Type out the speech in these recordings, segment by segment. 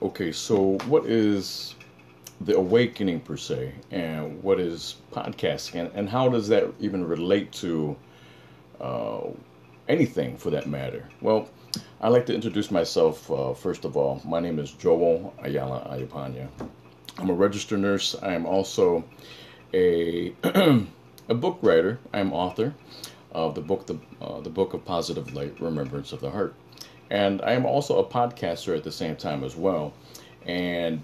Okay, so what is the awakening per se, and what is podcasting, and how does that even relate to uh, anything for that matter? Well, I'd like to introduce myself first of all. My name is Joel Ayala Ayapana. I'm a registered nurse. I am also a a book writer. I'm author of the book of Positive Light, Remembrance of the Heart, and I am also a podcaster at the same time as well. And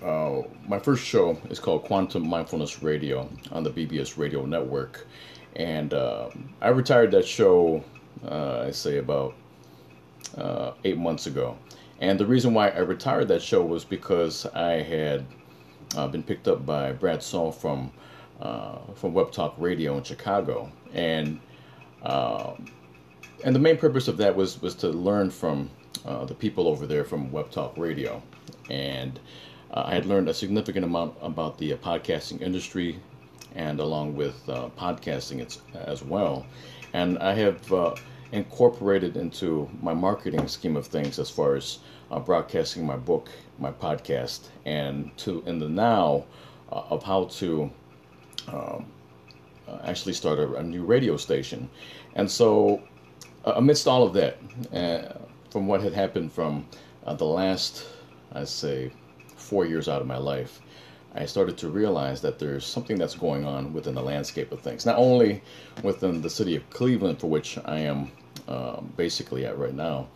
my first show is called Quantum Mindfulness Radio on the BBS Radio Network, and I retired that show. I say about 8 months ago, and the reason why I retired that show was because I had been picked up by Brad Saul from Web Talk Radio in Chicago, uh, and the main purpose of that was to learn from the people over there from Web Talk Radio, and I had learned a significant amount about the podcasting industry, and along with podcasting as well, and I have incorporated into my marketing scheme of things as far as broadcasting my book, my podcast, and to in the now of how to actually start a new radio station. And so, amidst all of that, from what had happened from the last, I say, 4 years out of my life, I started to realize that there's something that's going on within the landscape of things. Not only within the city of Cleveland, for which I am basically at right now,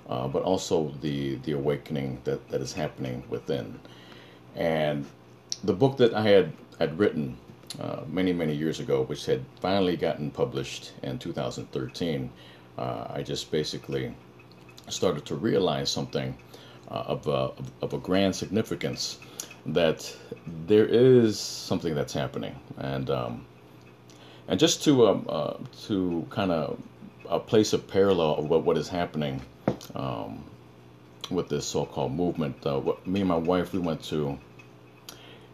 but also the awakening that is happening within. And the book that had written many years ago, which had finally gotten published in 2013, I just basically started to realize something of a grand significance, that there is something that's happening, and just to kind of place a parallel of what is happening with this so-called movement. Me and my wife, we went to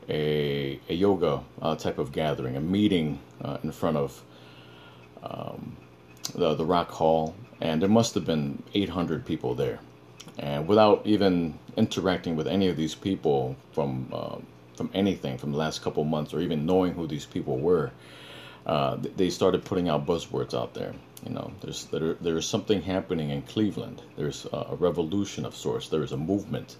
a yoga type of gathering, a meeting in front of the Rock Hall, and there must have been 800 people there. And without even interacting with any of these people from anything from the last couple months, or even knowing who these people were, they started putting out buzzwords out there. You know, there is something happening in Cleveland. There's a revolution of sorts. There is a movement,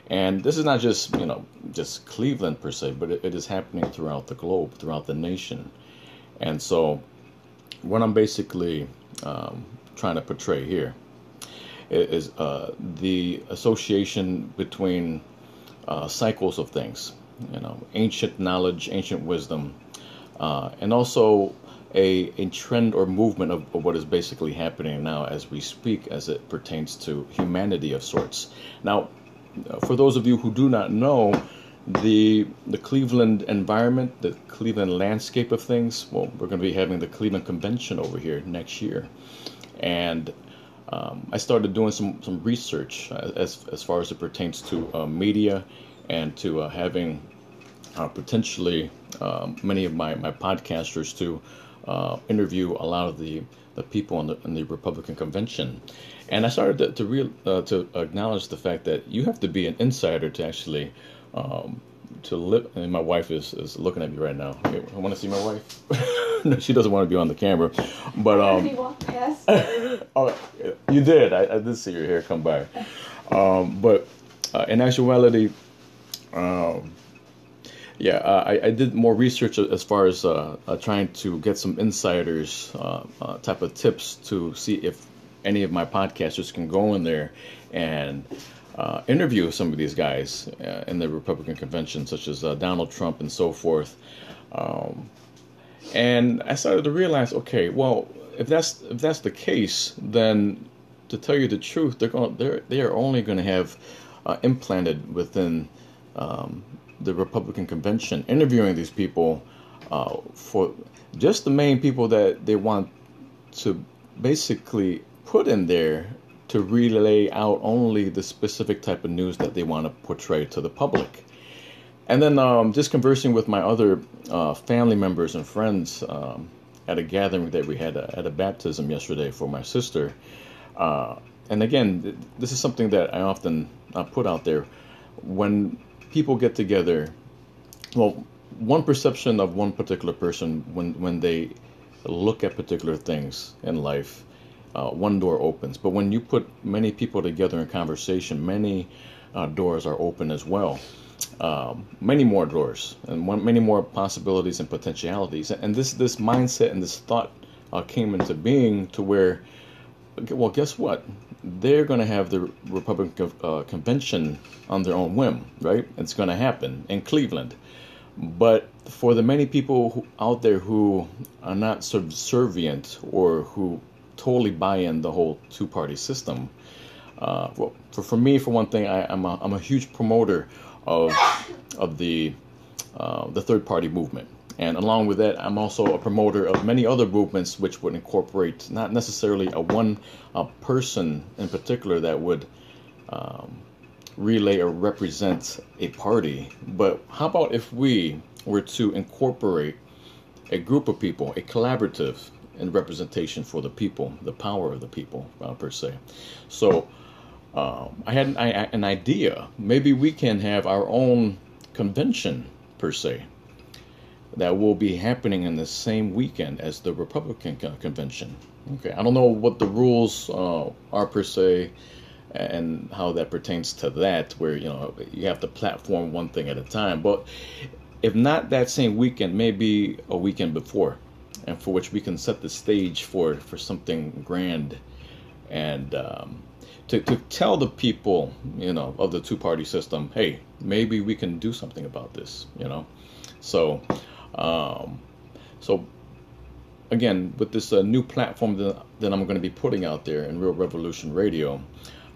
and this is not just Cleveland per se, but it is happening throughout the globe, throughout the nation. And so, what I'm basically trying to portray here is the association between cycles of things, ancient knowledge, ancient wisdom, and also a trend or movement of what is basically happening now as we speak, as it pertains to humanity of sorts. Now, for those of you who do not know the Cleveland environment, the Cleveland landscape of things, well, we're going to be having the Cleveland Convention over here next year, and I started doing some research as far as it pertains to media, and to having potentially many of my podcasters to interview a lot of the people in the Republican convention. And I started to acknowledge the fact that you have to be an insider to actually to live. And my wife is looking at me right now. Hey, I want to see my wife. No, she doesn't want to be on the camera. But He walked past. oh, you did. I did see your hair come by. But in actuality, I did more research as far as trying to get some insiders type of tips to see if any of my podcasters can go in there and interview some of these guys in the Republican convention, such as Donald Trump and so forth. And I started to realize, okay, well, if that's the case, then to tell you the truth, they are only going to have implanted within the Republican convention, interviewing these people for just the main people that they want to basically put in there to relay out only the specific type of news that they want to portray to the public. And then just conversing with my other family members and friends at a gathering that we had at a baptism yesterday for my sister, and again, this is something that I often put out there. When people get together, well, one perception of one particular person when they look at particular things in life, one door opens. But when you put many people together in conversation, many doors are open as well. Many more doors and many more possibilities and potentialities. And this mindset and this thought came into being to where, well, guess what? They're going to have the Republican convention on their own whim, right? It's going to happen in Cleveland. But for the many people out there who are not subservient or who totally buy in the whole two-party system, well, for me, for one thing, I'm a huge promoter of the third-party movement. And along with that, I'm also a promoter of many other movements which would incorporate not necessarily a one person in particular that would relay or represent a party, but how about if we were to incorporate a group of people, a collaborative in representation for the people, the power of the people per se. So I had an idea. Maybe we can have our own convention per se that will be happening in the same weekend as the Republican convention. Okay, I don't know what the rules are per se and how that pertains to that, where you have to platform one thing at a time. But if not that same weekend, maybe a weekend before, and for which we can set the stage for something grand, and to tell the people of the two-party system, hey, maybe we can do something about this. So again, with this new platform that I'm going to be putting out there in Real Revolution Radio,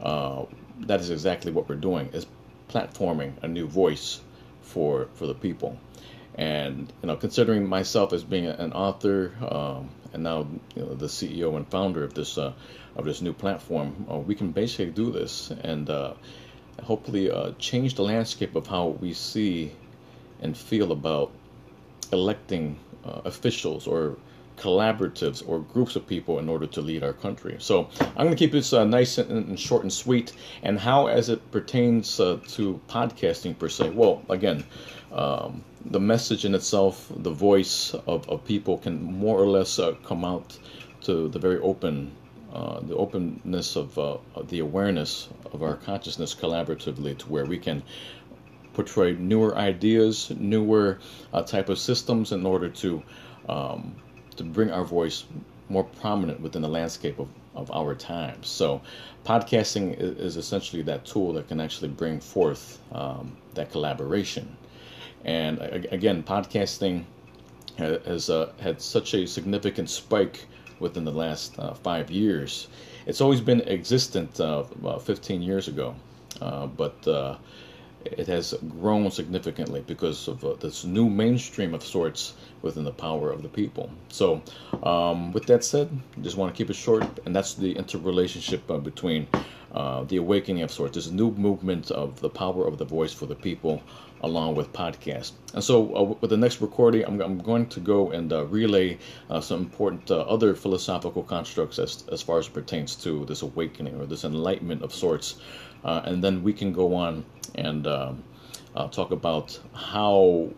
that is exactly what we're doing, is platforming a new voice for the people. And considering myself as being an author and now the CEO and founder of this new platform, we can basically do this and hopefully change the landscape of how we see and feel about electing officials or collaboratives or groups of people in order to lead our country. So I'm going to keep this nice and short and sweet. And how, as it pertains to podcasting per se, well, again, the message in itself, the voice of people can more or less come out to the very the openness of the awareness of our consciousness collaboratively, to where we can portray newer ideas, newer type of systems in order to bring our voice more prominent within the landscape of our times. So podcasting is essentially that tool that can actually bring forth that collaboration. And again, podcasting has had such a significant spike within the last 5 years. It's always been existent about 15 years ago, but it has grown significantly because of this new mainstream of sorts within the power of the people. So with that said, just want to keep it short, and that's the interrelationship between the awakening of sorts, this new movement of the power of the voice for the people, along with podcasts. And so with the next recording, I'm going to go and relay some important other philosophical constructs as far as it pertains to this awakening or this enlightenment of sorts. And then we can go on and talk about how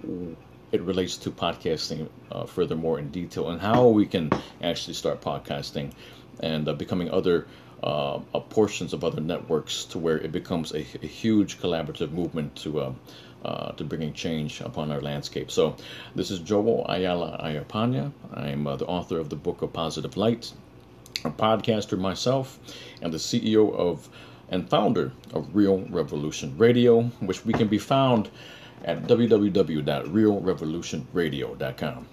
it relates to podcasting furthermore in detail, and how we can actually start podcasting and becoming other portions of other networks, to where it becomes a huge collaborative movement to bringing change upon our landscape. So this is Joel Ayala Ayapana. I'm the author of the book of Positive Light, a podcaster myself, and the CEO of and founder of Real Revolution Radio, which we can be found at www.realrevolutionradio.com.